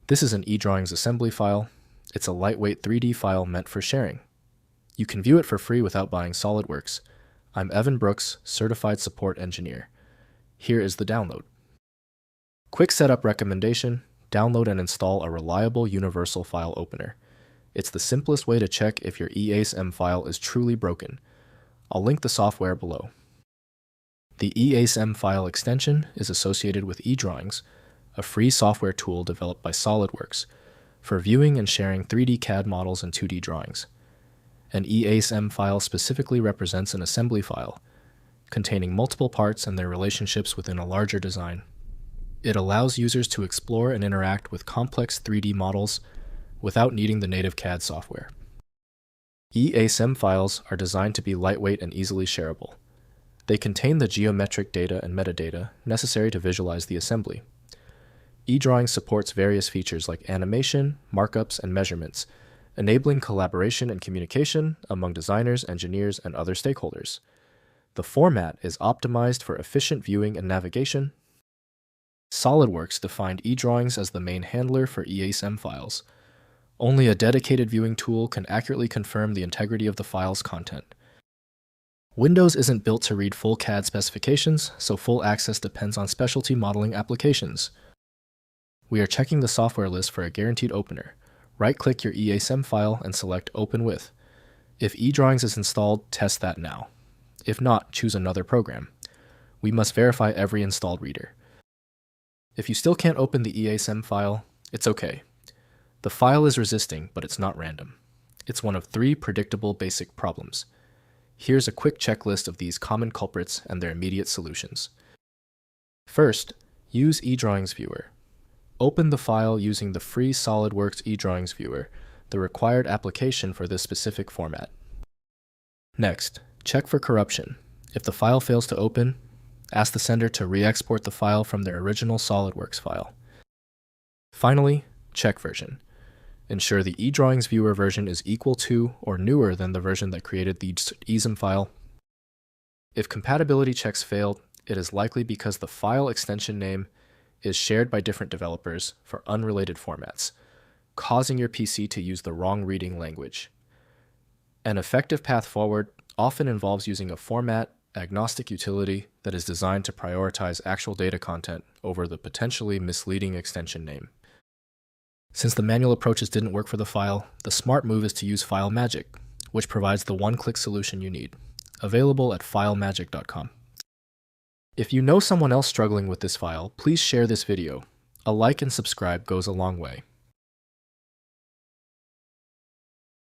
This is an eDrawings assembly file. It's a lightweight 3D file meant for sharing. You can view it for free without buying SolidWorks. I'm Evan Brooks, Certified Support Engineer. Here is the download. Quick setup recommendation: download and install a reliable universal file opener. It's the simplest way to check if your EASM file is truly broken. I'll link the software below. The EASM file extension is associated with eDrawings, a free software tool developed by SolidWorks for viewing and sharing 3D CAD models and 2D drawings. An EASM file specifically represents an assembly file containing multiple parts and their relationships within a larger design. It allows users to explore and interact with complex 3D models without needing the native CAD software. EASM files are designed to be lightweight and easily shareable. They contain the geometric data and metadata necessary to visualize the assembly. eDrawings supports various features like animation, markups, and measurements, enabling collaboration and communication among designers, engineers, and other stakeholders. The format is optimized for efficient viewing and navigation. SolidWorks defined eDrawings as the main handler for EASM files. Only a dedicated viewing tool can accurately confirm the integrity of the file's content. Windows isn't built to read full CAD specifications, so full access depends on specialty modeling applications. We are checking the software list for a guaranteed opener. Right-click your EASM file and select Open With. If eDrawings is installed, test that now. If not, choose another program. We must verify every installed reader. If you still can't open the EASM file, it's okay. The file is resisting, but it's not random. It's one of 3 predictable basic problems. Here's a quick checklist of these common culprits and their immediate solutions. First, use eDrawings Viewer. Open the file using the free SolidWorks eDrawings Viewer, the required application for this specific format. Next, check for corruption. If the file fails to open, ask the sender to re-export the file from their original SolidWorks file. Finally, check version. Ensure the eDrawings Viewer version is equal to or newer than the version that created the EASM file. If compatibility checks failed, it is likely because the file extension name is shared by different developers for unrelated formats, causing your PC to use the wrong reading language. An effective path forward often involves using a format-agnostic utility that is designed to prioritize actual data content over the potentially misleading extension name. Since the manual approaches didn't work for the file, the smart move is to use FileMagick, which provides the one-click solution you need. Available at filemagick.com. If you know someone else struggling with this file, please share this video. A like and subscribe goes a long way.